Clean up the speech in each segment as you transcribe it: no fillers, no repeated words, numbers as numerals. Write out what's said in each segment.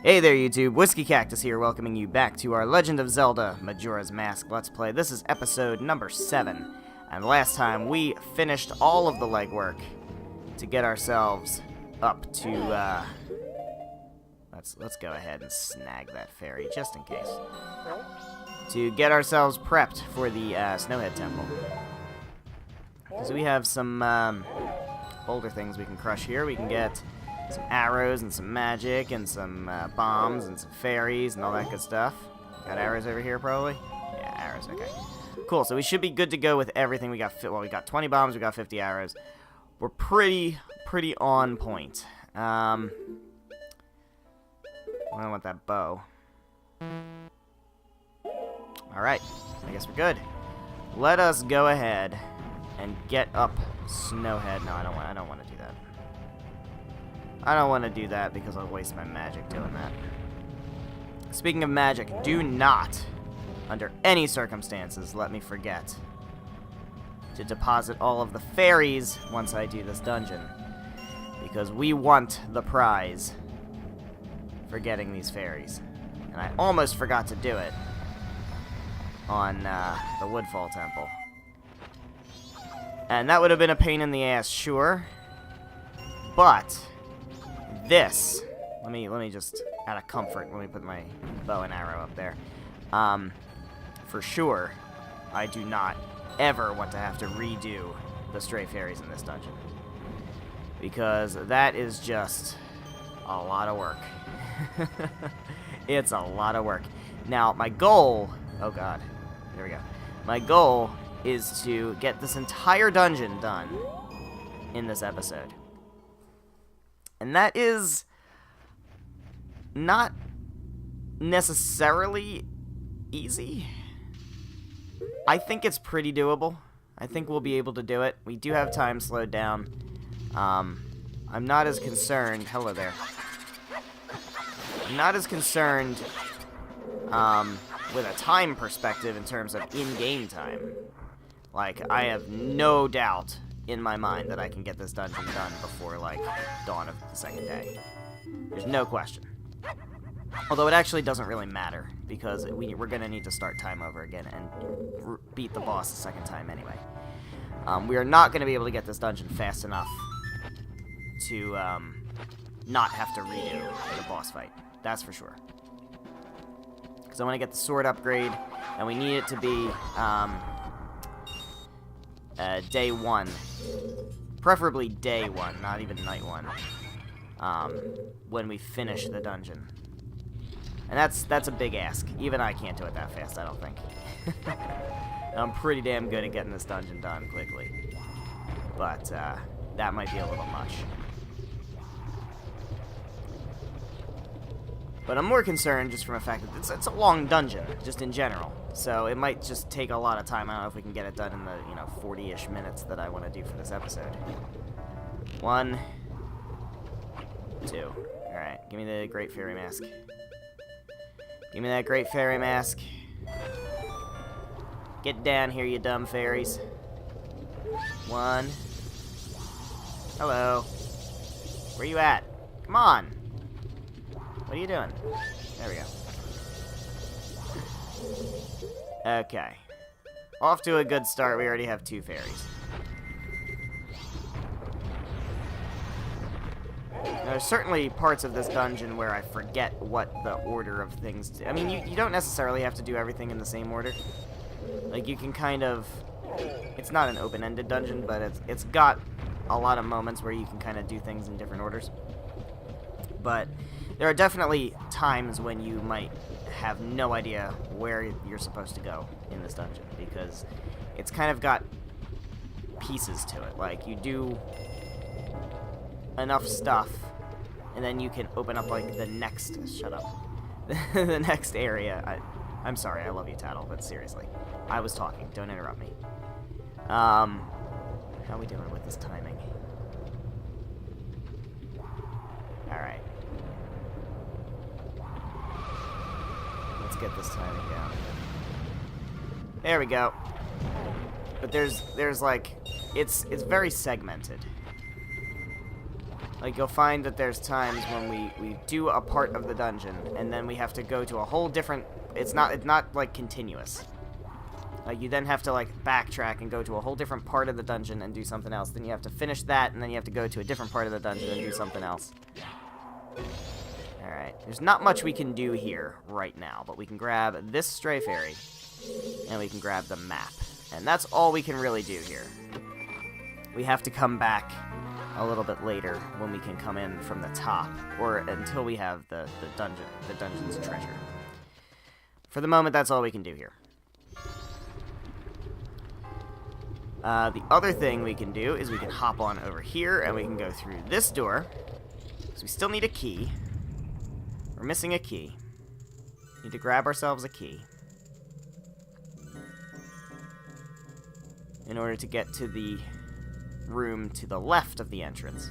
Hey there YouTube, WhiskeyCactus here, welcoming you back to our Legend of Zelda Majora's Mask Let's Play. This is episode number 7, and last time we finished all of the legwork to get ourselves up to, let's go ahead and snag that fairy, just in case. To get ourselves prepped for the SNOWHEAD Temple. Because we have some older things we can crush here. We can get some arrows and some magic and some bombs and some fairies and all that good stuff. Got arrows over here, probably? Yeah, arrows, okay. Cool, so we should be good to go with everything. We got 20 bombs, we got 50 arrows. We're pretty on point. I want that bow. Alright, I guess we're good. Let us go ahead and get up SNOWHEAD. No, I don't want to do that. I don't want to do that because I'll waste my magic doing that. Speaking of magic, do not, under any circumstances, let me forget to deposit all of the fairies once I do this dungeon. Because we want the prize for getting these fairies. And I almost forgot to do it on the Woodfall Temple. And that would have been a pain in the ass, sure. But this, let me just, out of comfort, let me put my bow and arrow up there. For sure, I do not ever want to have to redo the stray fairies in this dungeon. Because that is just a lot of work. It's a lot of work. Now, my goal, oh god, there we go. My goal is to get this entire dungeon done in this episode. And that is not necessarily easy. I think it's pretty doable. I think we'll be able to do it. We do have time slowed down. I'm not as concerned. Hello there. I'm not as concerned with a time perspective in terms of in-game time. Like, I have no doubt in my mind that I can get this dungeon done before, like, dawn of the second day. There's no question. Although it actually doesn't really matter, because we're going to need to start time over again and beat the boss a second time anyway. We are not going to be able to get this dungeon fast enough to not have to redo the boss fight. That's for sure. Because I want to get the sword upgrade, and we need it to be day 1. Preferably day 1, not even night 1. When we finish the dungeon. And that's a big ask. Even I can't do it that fast, I don't think. I'm pretty damn good at getting this dungeon done quickly. But that might be a little much. But I'm more concerned just from the fact that it's a long dungeon, just in general. So it might just take a lot of time. I don't know if we can get it done in the, 40-ish minutes that I want to do for this episode. 1, 2. Alright, give me the Great Fairy Mask. Give me that Great Fairy Mask. Get down here, you dumb fairies. 1. Hello. Where you at? Come on. What are you doing? There we go. Okay. Off to a good start. We already have 2 fairies. Now, there's certainly parts of this dungeon where I forget what the order of things do. I mean, you don't necessarily have to do everything in the same order. Like, you can kind of... It's not an open-ended dungeon, but it's got a lot of moments where you can kind of do things in different orders. But there are definitely times when you might have no idea where you're supposed to go in this dungeon, because it's kind of got pieces to it. Like, you do enough stuff, and then you can open up, like, the next... Shut up. The next area. I'm sorry, I love you, Tattle, but seriously. I was talking. Don't interrupt me. How are we doing with this timing? Alright. Let's get this timing down. There we go. But there's like, it's very segmented. Like, you'll find that there's times when we do a part of the dungeon, and then we have to go to a whole different... It's not like, continuous. Like, you then have to, like, backtrack and go to a whole different part of the dungeon and do something else. Then you have to finish that, and then you have to go to a different part of the dungeon and do something else. Alright, there's not much we can do here right now, but we can grab this stray fairy, and we can grab the map. And that's all we can really do here. We have to come back a little bit later when we can come in from the top, or until we have the dungeon's treasure. For the moment, that's all we can do here. The other thing we can do is we can hop on over here, and we can go through this door. So we still need a key. We're missing a key. Need to grab ourselves a key in order to get to the room to the left of the entrance,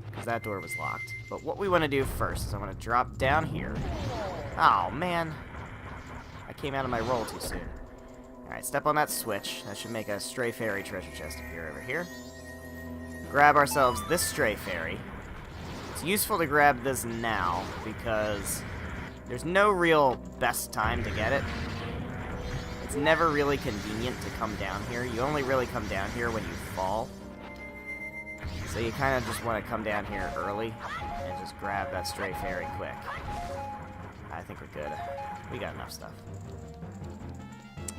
because that door was locked. But what we want to do first is I want to drop down here. Oh, man. I came out of my roll too soon. Alright, step on that switch. That should make a stray fairy treasure chest appear over here. Grab ourselves this stray fairy. It's useful to grab this now, because there's no real best time to get it. It's never really convenient to come down here. You only really come down here when you fall. So you kind of just want to come down here early and just grab that stray fairy quick. I think we're good. We got enough stuff.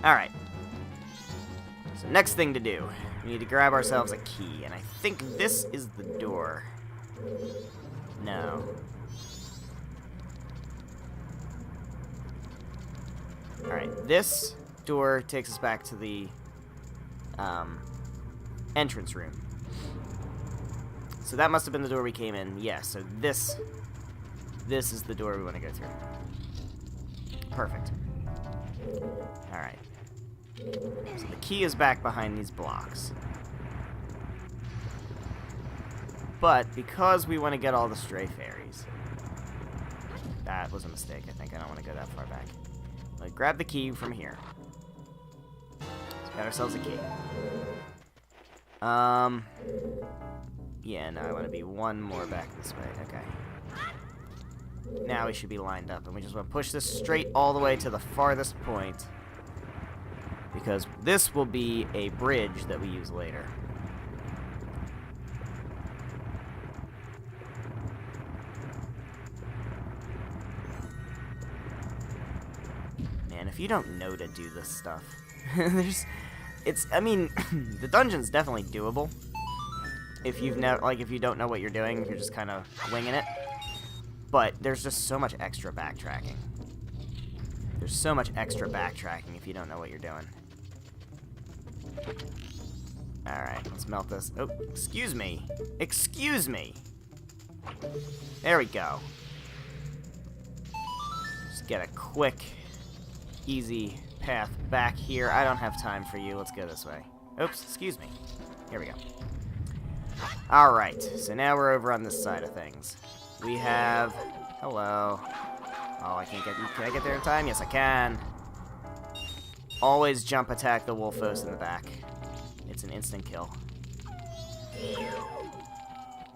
Alright. So next thing to do, we need to grab ourselves a key, and I think this is the door. No. Alright, this door takes us back to the entrance room. So that must have been the door we came in. Yeah, so this is the door we want to go through. Perfect. Alright. So the key is back behind these blocks. But because we want to get all the stray fairies... That was a mistake, I think. I don't want to go that far back. Like, grab the key from here. So we got ourselves a key. Yeah, no, I want to be one more back this way. Okay. Now we should be lined up, and we just want to push this straight all the way to the farthest point, because this will be a bridge that we use later. Man, if you don't know to do this stuff, I mean, the dungeon's definitely doable. If you don't know what you're doing, if you're just kind of winging it. But there's just so much extra backtracking. There's so much extra backtracking if you don't know what you're doing. Alright, let's melt this. Oh, excuse me. Excuse me! There we go. Just get a quick, easy path back here. I don't have time for you. Let's go this way. Oops, excuse me. Here we go. Alright, so now we're over on this side of things. We have... Hello. Oh, I can't get... Can I get there in time? Yes, I can. Always jump attack the Wolfos in the back. It's an instant kill.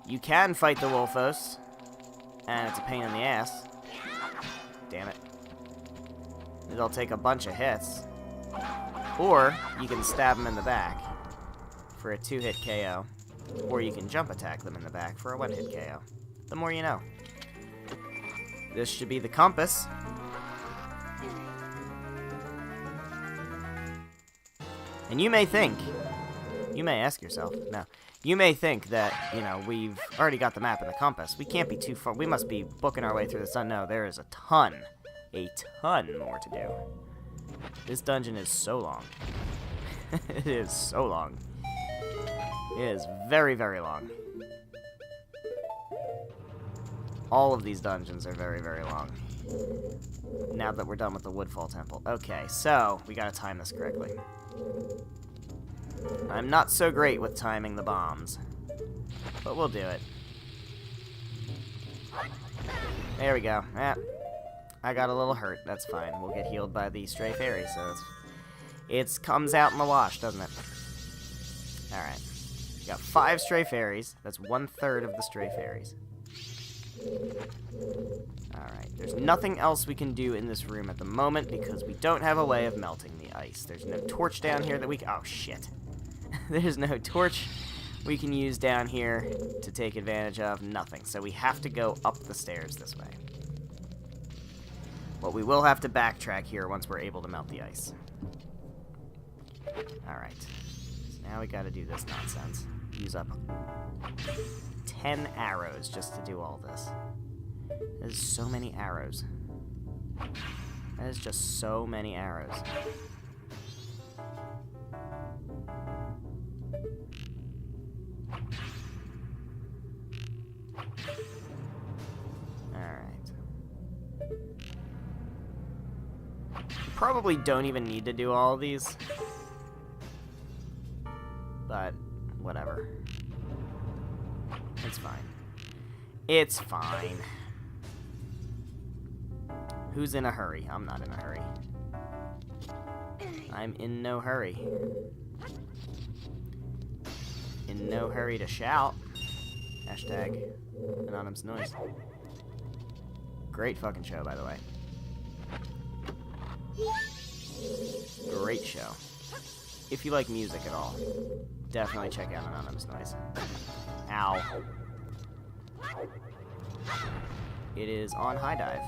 You can fight the Wolfos, and it's a pain in the ass. Damn it. It'll take a bunch of hits. Or, you can stab them in the back for a 2-hit KO. Or you can jump attack them in the back for a 1-hit KO. The more you know. This should be the compass. And you may ask yourself, no, you may think that, you know, we've already got the map and the compass. We can't be too far, we must be booking our way through the sun. No, there is a ton more to do. This dungeon is so long. It is so long. It is very, very long. All of these dungeons are very, very long. Now that we're done with the Woodfall Temple. Okay, so, we gotta time this correctly. I'm not so great with timing the bombs, but we'll do it. There we go. I got a little hurt. That's fine. We'll get healed by the stray fairy, so it comes out in the wash, doesn't it? Alright. We got 5 stray fairies. That's 1/3 of the stray fairies. Alright, there's nothing else we can do in this room at the moment because we don't have a way of melting the ice. There's no torch down here that we can... Oh, shit. There's no torch we can use down here to take advantage of. Nothing. So we have to go up the stairs this way. But we will have to backtrack here once we're able to melt the ice. Alright. So now we gotta do this nonsense. Use up 10 arrows just to do all this. There's so many arrows. That is just so many arrows. Alright. Probably don't even need to do all of these. But, whatever. It's fine. It's fine. Who's in a hurry? I'm not in a hurry. I'm in no hurry. In no hurry to shout. Hashtag anonymous noise. Great fucking show, by the way. Great show. If you like music at all, definitely check out Anonymous Noise. Ow. It is on High Dive.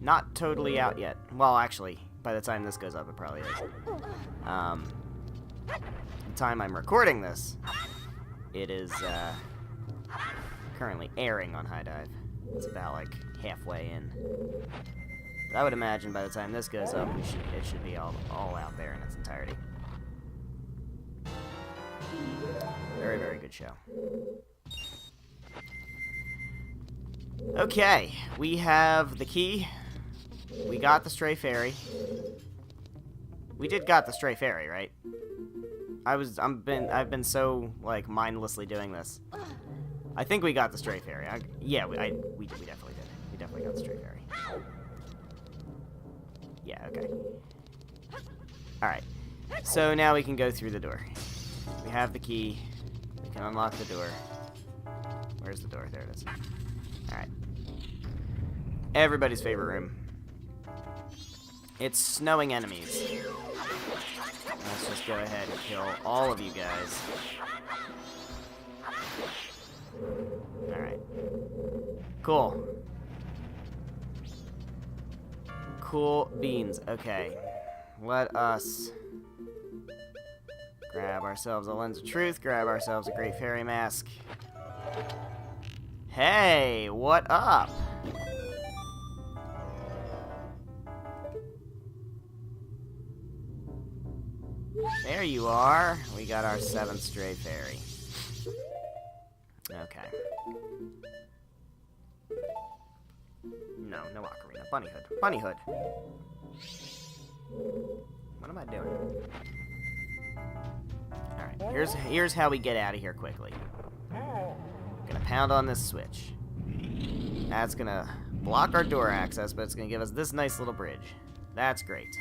Not totally out yet. Well, actually, by the time this goes up, it probably is. The time I'm recording this, it is currently airing on High Dive. It's about like halfway in. But I would imagine by the time this goes up, it should be all out there in its entirety. Very, very good show. Okay, we have the key. We got the stray fairy. We did got the stray fairy, right? I've been so like mindlessly doing this. I think we got the stray fairy. We definitely did. We definitely got the stray fairy. Yeah, okay. Alright. So now we can go through the door. We have the key. We can unlock the door. Where's the door? There it is. Alright. Everybody's favorite room. It's snowing enemies. Let's just go ahead and kill all of you guys. Alright. Cool. Cool beans. Okay. Let us grab ourselves a lens of truth, grab ourselves a great fairy mask. Hey, what up? There you are. We got our 7th stray fairy. Okay. No ocarina. Bunny hood. Bunny hood. What am I doing? Alright, here's how we get out of here quickly. Gonna pound on this switch. That's gonna block our door access, but it's gonna give us this nice little bridge. That's great.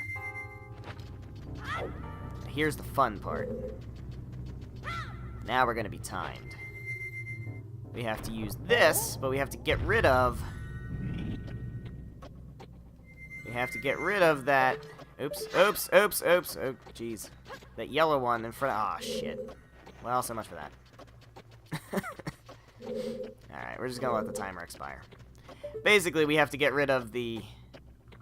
Here's the fun part. Now we're gonna be timed. We have to use this, but we have to get rid of... We have to get rid of that... Oops. Oh, jeez. That yellow one in front of... Aw, shit. Well, so much for that. Alright, we're just gonna let the timer expire. Basically, we have to get rid of the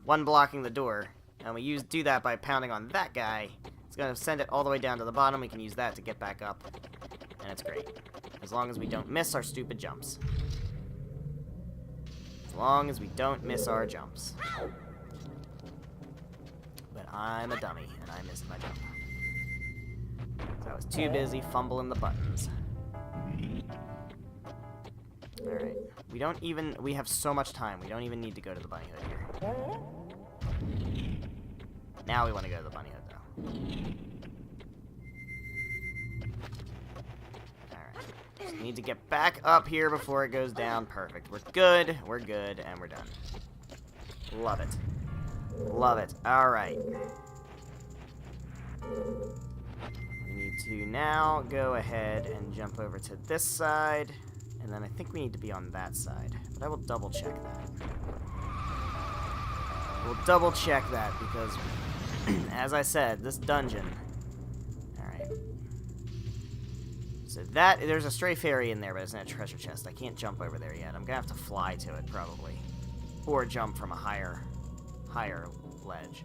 one blocking the door, and we do that by pounding on that guy. It's gonna send it all the way down to the bottom. We can use that to get back up, and it's great. As long as we don't miss our stupid jumps. As long as we don't miss our jumps. But I'm a dummy, and I missed my jump. So I was too busy fumbling the buttons. Alright. We have so much time. We don't even need to go to the bunny hood here. Now we want to go to the bunny hood, though. Alright. Just need to get back up here before it goes down. Perfect. We're good, and we're done. Love it. Love it. Alright. We need need to now go ahead and jump over to this side, and then I think we need to be on that side. But I will double check that. We'll double check that because, as I said, this dungeon... Alright. So there's a stray fairy in there, but it's in a treasure chest. I can't jump over there yet. I'm gonna have to fly to it, probably. Or jump from a higher ledge.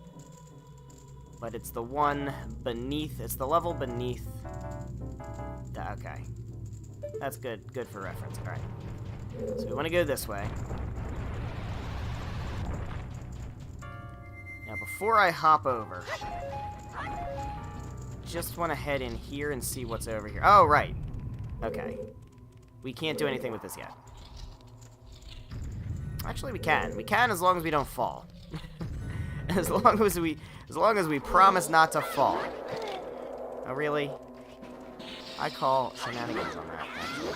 But it's the one beneath, it's the level beneath. Okay. That's good for reference. Alright. So we want to go this way. Now before I hop over, just want to head in here and see what's over here. Oh, right. Okay. We can't do anything with this yet. Actually, we can. We can as long as we don't fall. As long as we promise not to fall. Oh, really? I call shenanigans on that, actually.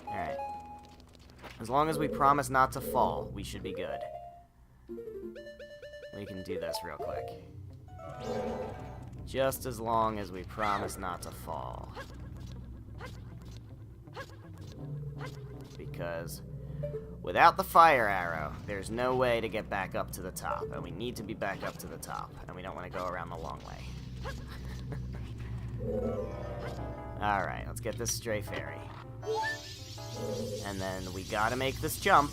Alright. As long as we promise not to fall, we should be good. We can do this real quick. Just as long as we promise not to fall. Because without the fire arrow, there's no way to get back up to the top. And we need to be back up to the top. And we don't want to go around the long way. Alright, let's get this stray fairy. And then we gotta make this jump.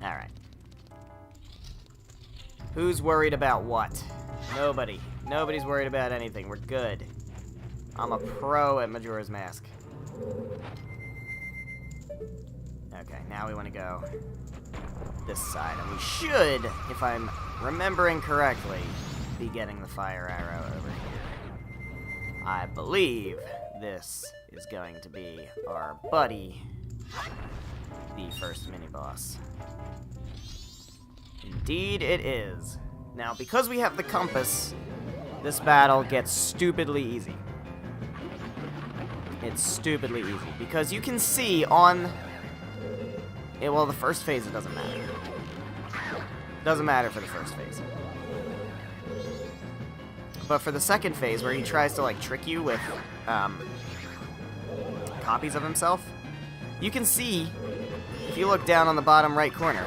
Alright. Who's worried about what? Nobody. Nobody's worried about anything. We're good. I'm a pro at Majora's Mask. Okay, now we want to go this side. And we should, if I'm remembering correctly, be getting the fire arrow over here. I believe this is going to be our buddy, the first mini-boss. Indeed it is. Now, because we have the compass, this battle gets stupidly easy. It's stupidly easy. Because you can see on... well, the first phase, it doesn't matter. It doesn't matter for the first phase. But for the second phase, where he tries to, like, trick you with, copies of himself, you can see, if you look down on the bottom right corner,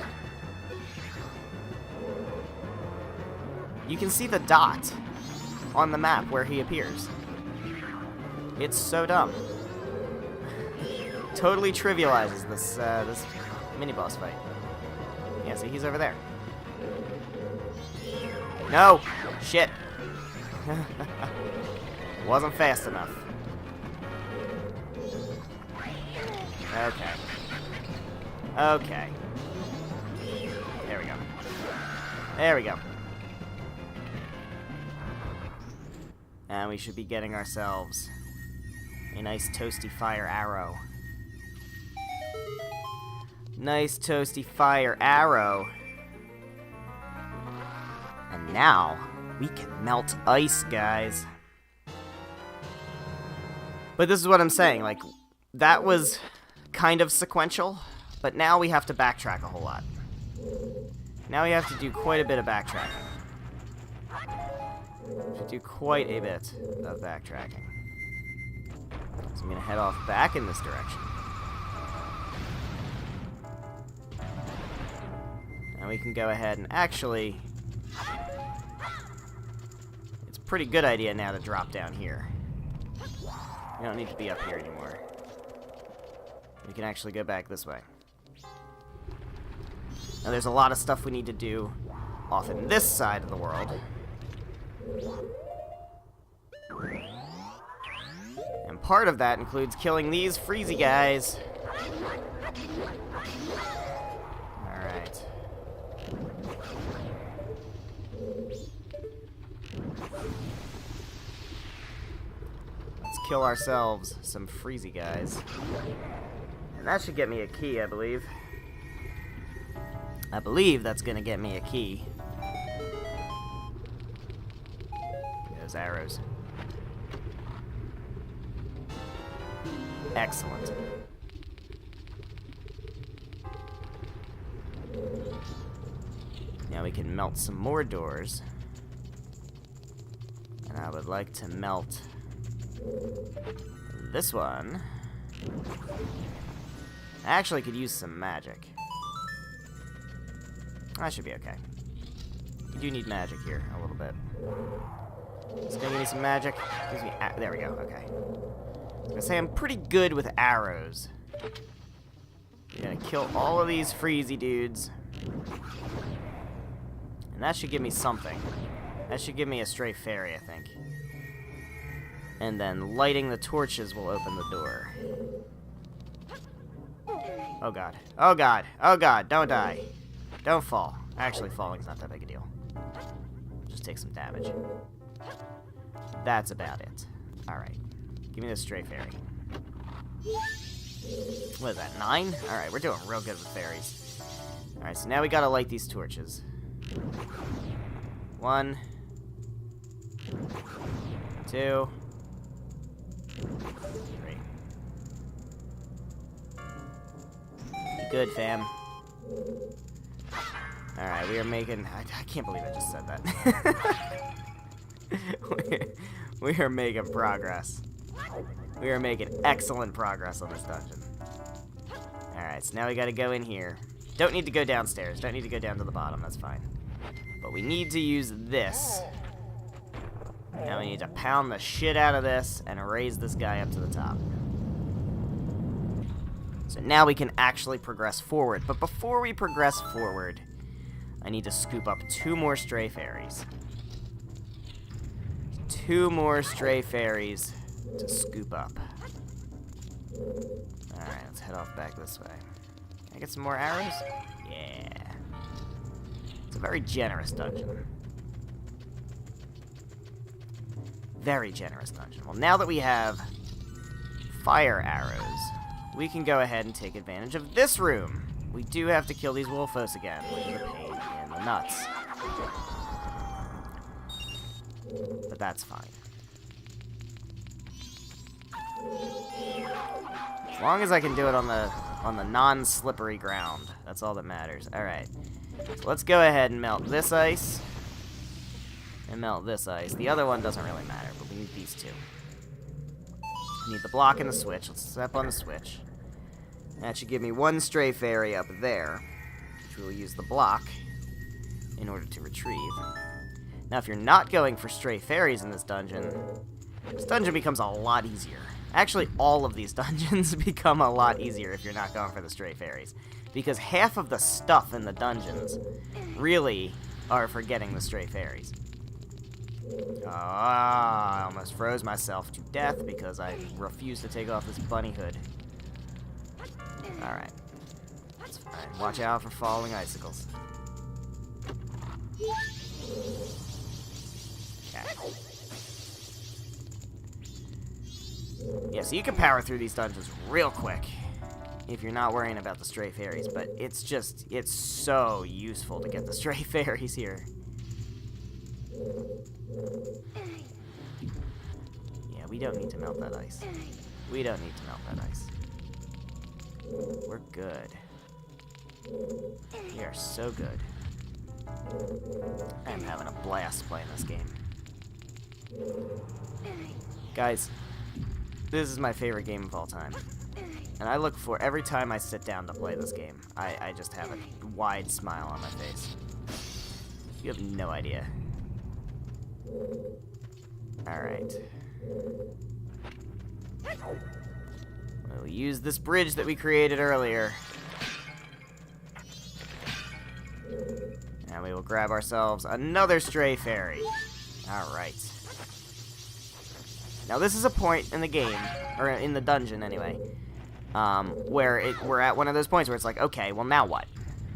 you can see the dot on the map where he appears. It's so dumb. Totally trivializes this, this mini-boss fight. Yeah, see, he's over there. No! Shit! Wasn't fast enough. Okay. Okay. There we go. There we go. And we should be getting ourselves a nice toasty fire arrow. Nice toasty fire arrow. And now, we can melt ice, guys. But this is what I'm saying, like, that was kind of sequential, but now we have to backtrack a whole lot. Now we have to do quite a bit of backtracking. We have to do quite a bit of backtracking. So I'm going to head off back in this direction. Now we can go ahead and actually... it's a pretty good idea now to drop down here. We don't need to be up here anymore. We can actually go back this way. Now there's a lot of stuff we need to do off in this side of the world. And part of that includes killing these freezy guys. Alright. Let's kill ourselves some freezy guys. And that should get me a key, I believe. I believe that's gonna get me a key. Those arrows. Excellent. Now we can melt some more doors. And I would like to melt this one. I actually could use some magic. That should be okay. You do need magic here, a little bit. It's gonna give me some magic. Gives me there we go, okay. I was gonna say I'm pretty good with arrows. You're gonna kill all of these freezy dudes. And that should give me something. That should give me a stray fairy, I think. And then lighting the torches will open the door. Oh god. Oh god. Oh god. Don't die. Don't fall. Actually, falling's not that big a deal. Just take some damage. That's about it. Alright. Give me this stray fairy. What is that, 9? Alright, we're doing real good with fairies. Alright, so now we gotta light these torches. 1, 2, 3. Good, fam. Alright, we are making... I can't believe I just said that. we are making progress. We are making excellent progress on this dungeon. Alright, so now we gotta go in here. Don't need to go downstairs. Don't need to go down to the bottom. That's fine. But we need to use this. Now we need to pound the shit out of this and raise this guy up to the top. So now we can actually progress forward. But before we progress forward, I need to scoop up 2 more stray fairies. 2 more stray fairies to scoop up. Alright, let's head off back this way. Can I get some more arrows? Yeah. It's a very generous dungeon. Very generous dungeon. Well, now that we have fire arrows, we can go ahead and take advantage of this room. We do have to kill these wolfos again, which is a pain in the nuts. But that's fine. As long as I can do it on the non-slippery ground, that's all that matters. Alright. So let's go ahead and melt this ice. And melt this ice. The other one doesn't really matter, but we need these 2. We need the block and the switch. Let's step on the switch. That should give me 1 stray fairy up there, which we will use the block in order to retrieve. Now, if you're not going for stray fairies in this dungeon becomes a lot easier. Actually, all of these dungeons become a lot easier if you're not going for the stray fairies. Because half of the stuff in the dungeons really are for getting the stray fairies. I almost froze myself to death because I refused to take off this bunny hood. Alright. That's fine. Watch out for falling icicles. Okay. Yeah, so you can power through these dungeons real quick if you're not worrying about the stray fairies, but it's so useful to get the stray fairies here. Yeah, we don't need to melt that ice. We don't need to melt that ice. We're good. We are so good. I'm having a blast playing this game. Guys, this is my favorite game of all time. And I look for, every time I sit down to play this game, I just have a wide smile on my face. You have no idea. Alright. We'll use this bridge that we created earlier. And we will grab ourselves another stray fairy. Alright. Now this is a point in the game, or in the dungeon anyway, where we're at one of those points where it's like, okay, well now what?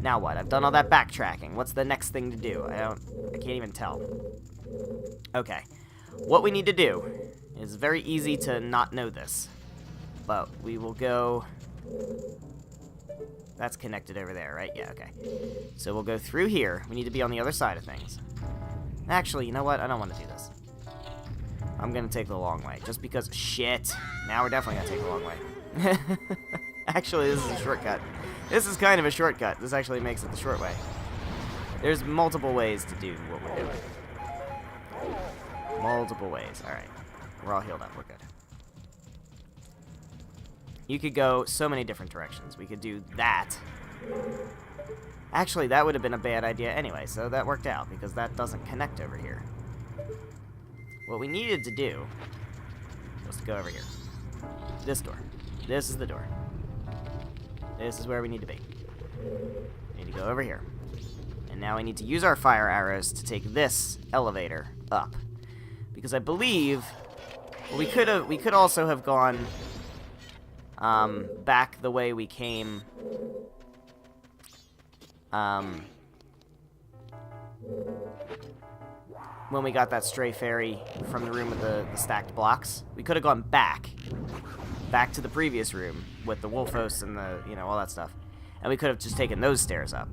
Now what? I've done all that backtracking. What's the next thing to do? I can't even tell. Okay. What we need to do is very easy to not know this. But we will go... That's connected over there, right? Yeah, okay. So we'll go through here. We need to be on the other side of things. Actually, you know what? I don't want to do this. I'm going to take the long way. Just because... Shit! Now we're definitely going to take the long way. Actually, this is a shortcut. This is kind of a shortcut. This actually makes it the short way. There's multiple ways to do what we're doing. multiple ways. Alright. We're all healed up. We're good. You could go so many different directions. We could do that. Actually, that would have been a bad idea anyway, so that worked out, because that doesn't connect over here. What we needed to do was to go over here. This door. This is the door. This is where we need to be. We need to go over here. And now we need to use our fire arrows to take this elevator up. Because I believe... Well, we could also have gone back the way we came when we got that stray fairy from the room with the stacked blocks. We could have gone back to the previous room with the wolf hosts and the, you know, all that stuff. And we could have just taken those stairs up.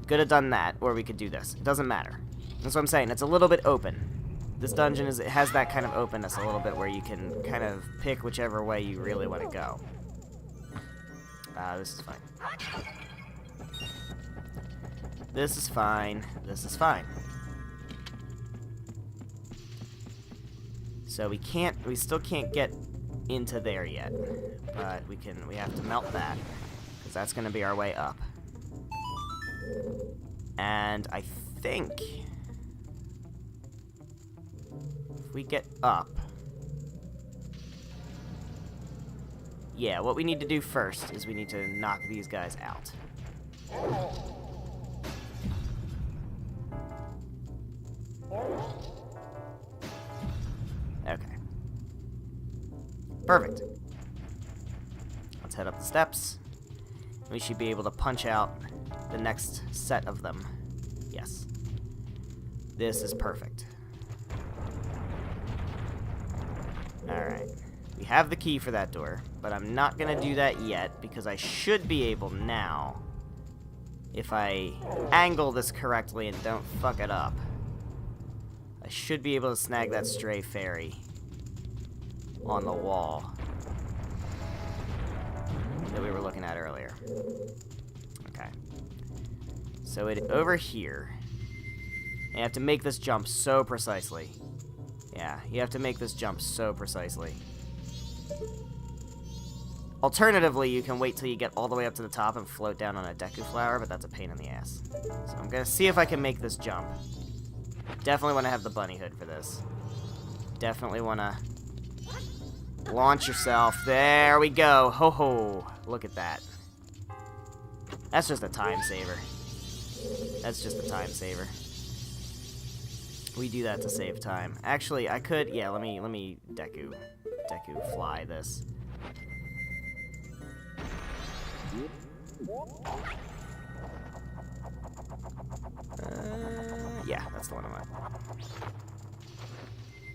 Could have done that, or we could do this. It doesn't matter. That's what I'm saying. It's a little bit open. This dungeon it has that kind of openness a little bit where you can kind of pick whichever way you really want to go. This is fine. This is fine. This is fine. So we still can't get into there yet. But we have to melt that, because that's going to be our way up. And I think if we get up, yeah, what we need to do first is we need to knock these guys out. Okay. Perfect. Let's head up the steps. We should be able to punch out the next set of them. Yes. This is perfect. Alright. We have the key for that door, but I'm not going to do that yet, because I should be able now, if I angle this correctly and don't fuck it up, I should be able to snag that stray fairy on the wall that we were looking at earlier. Okay. So over here, you have to make this jump so precisely. Yeah, you have to make this jump so precisely. Alternatively, you can wait till you get all the way up to the top and float down on a Deku flower, but that's a pain in the ass. So I'm gonna see if I can make this jump. Definitely want to have the bunny hood for this. Definitely want to launch yourself. There we go. Ho ho. Look at that. That's just a time saver. That's just a time saver. We do that to save time. Actually, I could, yeah, let me Deku fly this. Yeah, that's the one I want.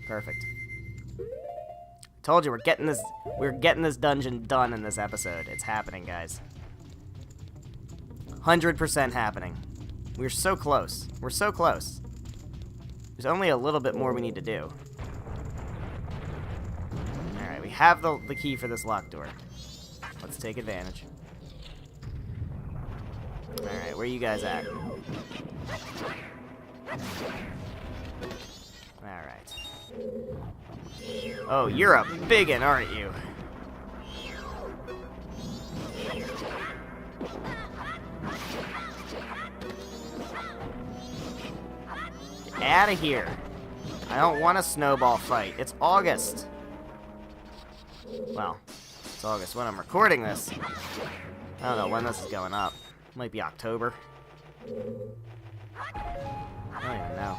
Perfect. Told you we're getting this dungeon done in this episode. It's happening, guys. 100% happening. We're so close. We're so close. There's only a little bit more we need to do. Alright, we have the key for this locked door. Let's take advantage. Alright, where are you guys at? Alright. Oh, you're a biggin', aren't you? Get out of here. I don't want a snowball fight. It's August. Well, it's August when I'm recording this. I don't know when this is going up. It might be October. I don't even know.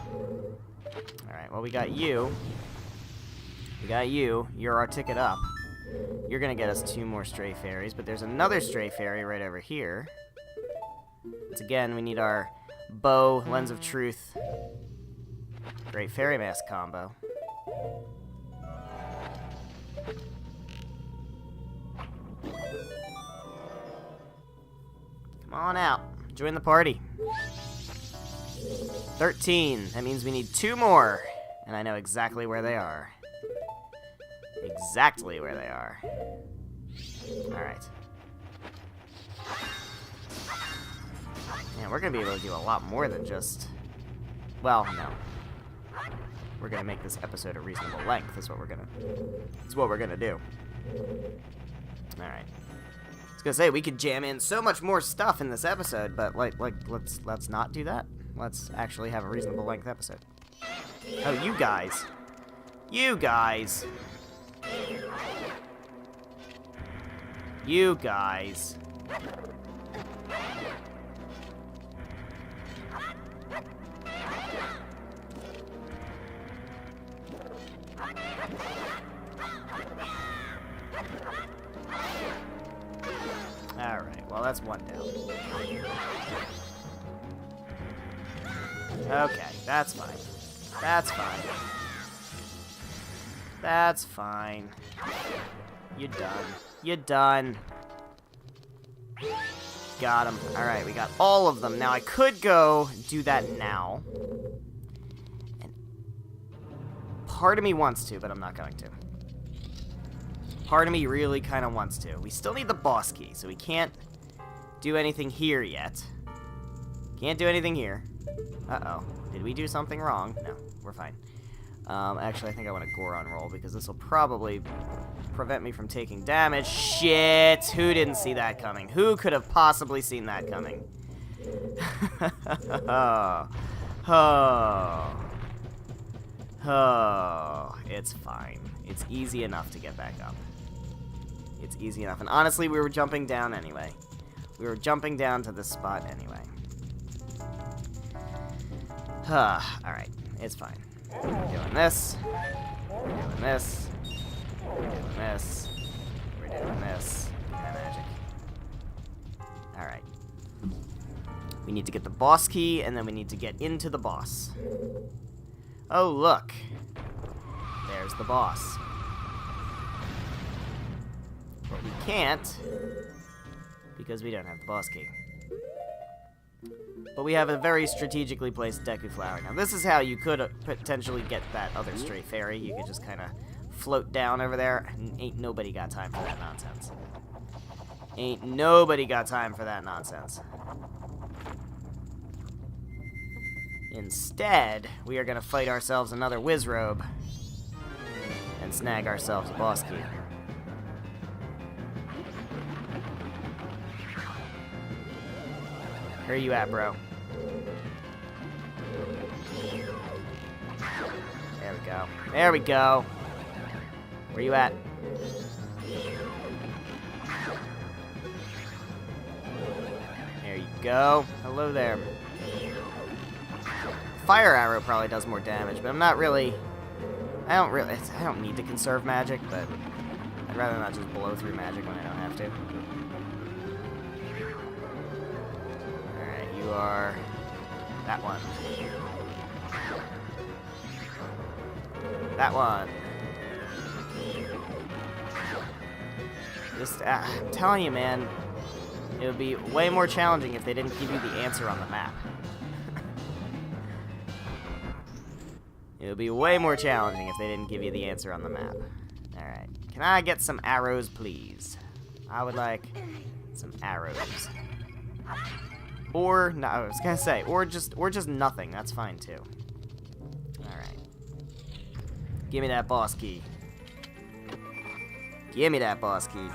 Alright, well, we got you. We got you. You're our ticket up. You're gonna get us 2 more stray fairies, but there's another stray fairy right over here. Once again, we need our bow, lens of truth, great fairy mask combo. Come on out. Join the party. 13. That means we need 2 more. And I know exactly where they are. Exactly where they are. Alright. Yeah, we're going to be able to do a lot more than just... Well, no. We're gonna make this episode a reasonable length. That's what we're gonna do. All right. I was gonna say we could jam in so much more stuff in this episode, but let's not do that. Let's actually have a reasonable length episode. Oh, you guys. You guys. You guys. Alright, well that's one down. Okay, that's fine. That's fine. That's fine. You're done. You're done. Got him. Alright, we got all of them. Now I could go do that now. And part of me wants to, but I'm not going to. Part of me really kind of wants to. We still need the boss key, so we can't do anything here yet. Can't do anything here. Uh-oh. Did we do something wrong? No, we're fine. Actually, I think I want a Goron roll, because this will probably prevent me from taking damage. Shit! Who didn't see that coming? Who could have possibly seen that coming? Oh, it's fine. It's easy enough to get back up. It's easy enough. And honestly, we were jumping down anyway. We were jumping down to this spot anyway. Alright, it's fine. We're doing this. We're doing this. We're doing this. We're doing this. And magic. Alright. We need to get the boss key, and then we need to get into the boss. Oh, look. There's the boss. But we can't, because we don't have the boss key. But we have a very strategically placed Deku Flower. Now, this is how you could potentially get that other stray fairy. You could just kind of float down over there, and ain't nobody got time for that nonsense. Ain't nobody got time for that nonsense. Instead, we are going to fight ourselves another Wizrobe and snag ourselves a boss key. Where are you at, bro? There we go. There we go. Where you at? There you go. Hello there. Fire arrow probably does more damage, but I'm not really... I don't need to conserve magic, but I'd rather not just blow through magic when I don't have to. Alright, you are... that one. That one. Just, I'm telling you, man, it would be way more challenging if they didn't give you the answer on the map. It would be way more challenging if they didn't give you the answer on the map. Alright. Can I get some arrows, please? I would like some arrows. Or, no, I was gonna say, or just nothing. That's fine, too. Alright. Give me that boss key. Give me that boss key.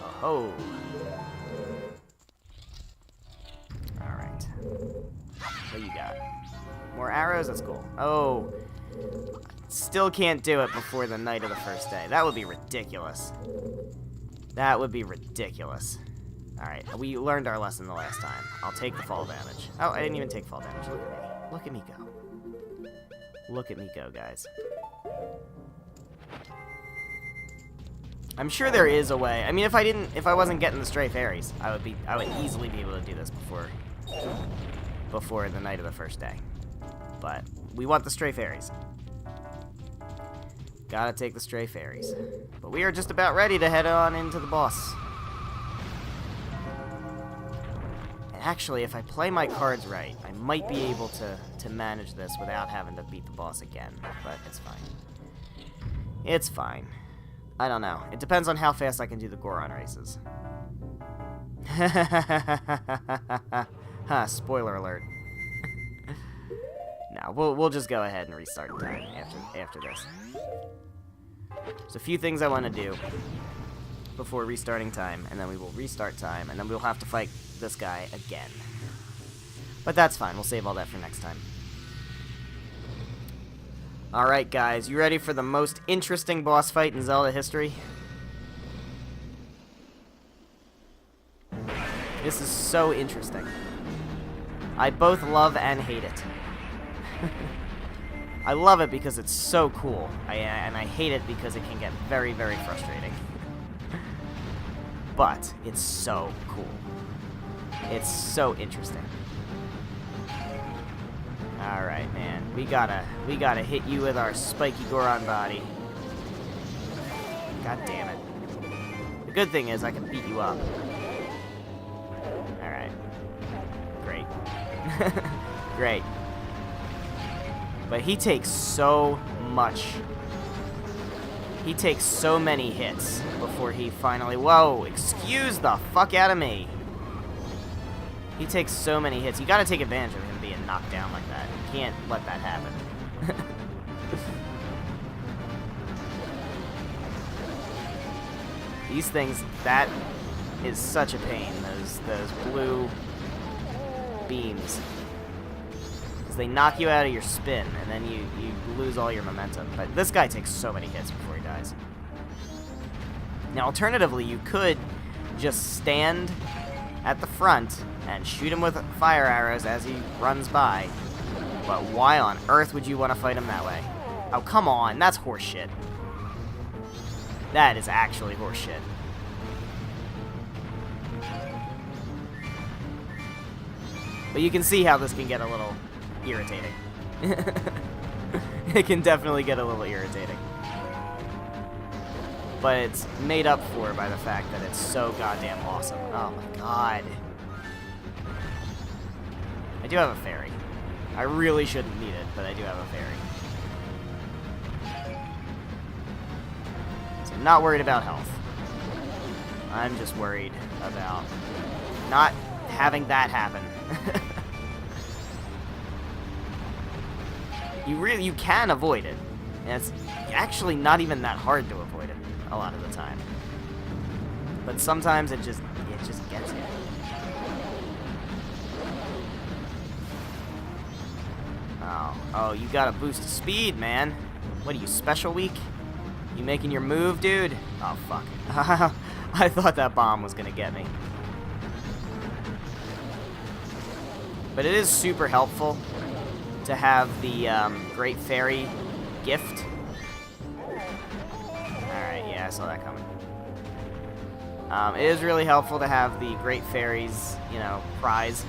Oh-ho. Alright. What do you got? More arrows? That's cool. Oh. Still can't do it before the night of the first day. That would be ridiculous. That would be ridiculous. Alright, we learned our lesson the last time. I'll take the fall damage. Oh, I didn't even take fall damage. Look at me. Look at me go. Look at me go, guys. I'm sure there is a way. I mean, if I wasn't getting the stray fairies, I would easily be able to do this before the night of the first day. But we want the stray fairies. Gotta take the stray fairies. But we are just about ready to head on into the boss. And actually, if I play my cards right, I might be able to manage this without having to beat the boss again. But it's fine. It's fine. I don't know. It depends on how fast I can do the Goron races. Ha, spoiler alert. No, we'll just go ahead and restart time after this. There's a few things I want to do before restarting time, and then we will restart time, and then we'll have to fight this guy again. But that's fine, we'll save all that for next time. Alright guys, you ready for the most interesting boss fight in Zelda history? This is so interesting. I both love and hate it. I love it because it's so cool, and I hate it because it can get very, very frustrating. But it's so cool. It's so interesting. Alright, man. We gotta hit you with our spiky Goron body. God damn it. The good thing is I can beat you up. Alright. Great. Great. But he takes so much. He takes so many hits before he finally... Whoa! Excuse the fuck out of me! He takes so many hits. You gotta take advantage of him being knocked down like that. You can't let that happen. These things, that is such a pain. Those blue beams. Because they knock you out of your spin, and then you lose all your momentum. But this guy takes so many hits before he dies. Now, alternatively, you could just stand at the front and shoot him with fire arrows as he runs by. But why on earth would you want to fight him that way? Oh, come on, that's horseshit. That is actually horseshit. But you can see how this can get a little irritating. It can definitely get a little irritating. But it's made up for by the fact that it's so goddamn awesome. Oh my god. I do have a fairy. I really shouldn't need it, but I do have a fairy. So I'm not worried about health. I'm just worried about not having that happen. You can avoid it. And it's actually not even that hard to avoid it a lot of the time. But sometimes it just gets you. Oh, you got a boost of speed, man. What are you, special weak? You making your move, dude? Oh, fuck. I thought that bomb was gonna get me. But it is super helpful to have the Great Fairy gift. Alright, yeah, I saw that coming. It is really helpful to have the Great Fairy's, prize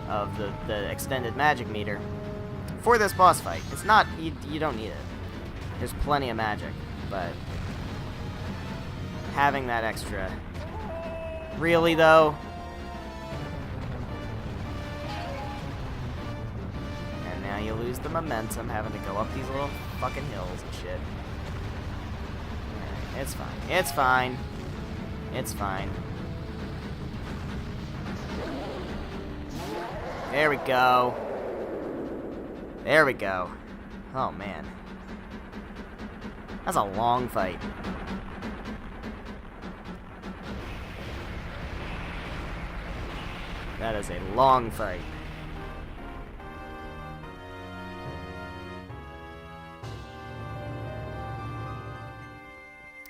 of the extended magic meter for this boss fight. It's not, you don't need it. There's plenty of magic, but having that extra. Really, though? And now you lose the momentum having to go up these little fucking hills and shit. It's fine. It's fine. It's fine. There we go. There we go. Oh, man. That's a long fight. That is a long fight.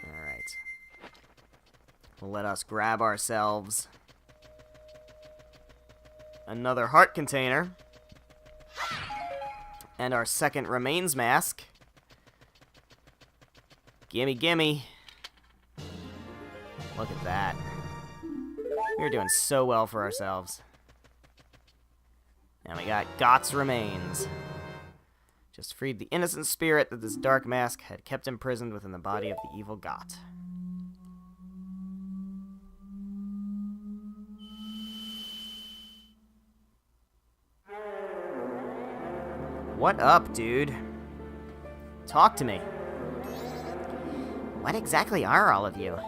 Alright. Well, let us grab ourselves another heart container. And our second remains mask. Gimme, gimme. Look at that. We're doing so well for ourselves. And we got Got's remains. Just freed the innocent spirit that this dark mask had kept imprisoned within the body of the evil Got. What up, dude? Talk to me. What exactly are all of you?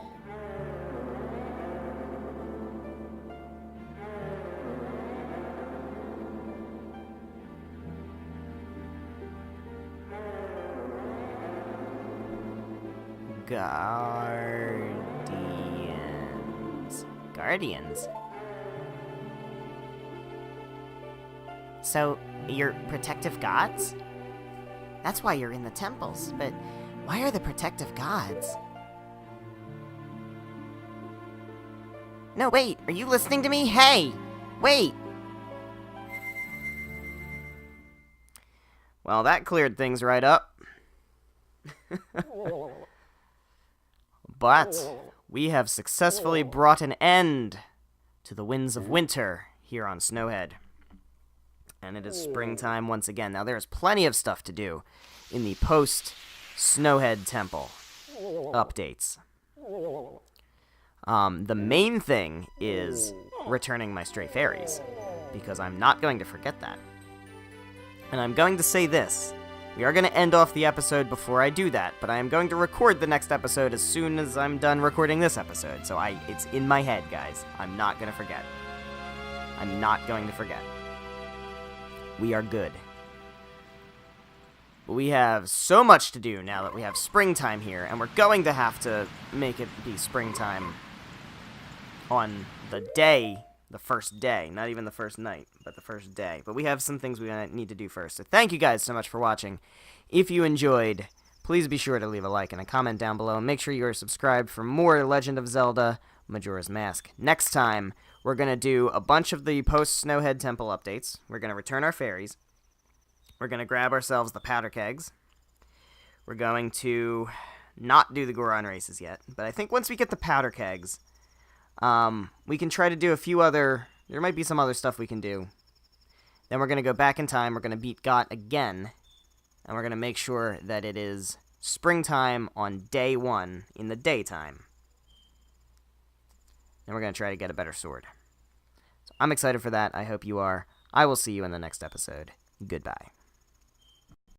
Guardians. Guardians? So, you're protective gods? That's why you're in the temples, but why are the protective gods? No, wait, are you listening to me? Hey! Wait! Well, that cleared things right up. But we have successfully brought an end to the winds of winter here on SNOWHEAD. And it is springtime once again. Now, there's plenty of stuff to do in the post-SNOWHEAD Temple updates. The main thing is returning my stray fairies, because I'm not going to forget that. And I'm going to say this. We are going to end off the episode before I do that, but I am going to record the next episode as soon as I'm done recording this episode. So it's in my head, guys. I'm not going to forget. I'm not going to forget. We are good. We have so much to do now that we have springtime here, and we're going to have to make it be springtime on the day, the first day. Not even the first night, but the first day. But we have some things we need to do first. So thank you guys so much for watching. If you enjoyed, please be sure to leave a like and a comment down below, and make sure you are subscribed for more Legend of Zelda Majora's Mask. Next time, we're going to do a bunch of the post-SNOWHEAD Temple updates. We're going to return our fairies. We're going to grab ourselves the powder kegs. We're going to not do the Goron races yet, but I think once we get the powder kegs, we can try to do a few other... There might be some other stuff we can do. Then we're going to go back in time. We're going to beat Got again, and we're going to make sure that it is springtime on day 1 in the daytime. And we're going to try to get a better sword. So I'm excited for that. I hope you are. I will see you in the next episode. Goodbye.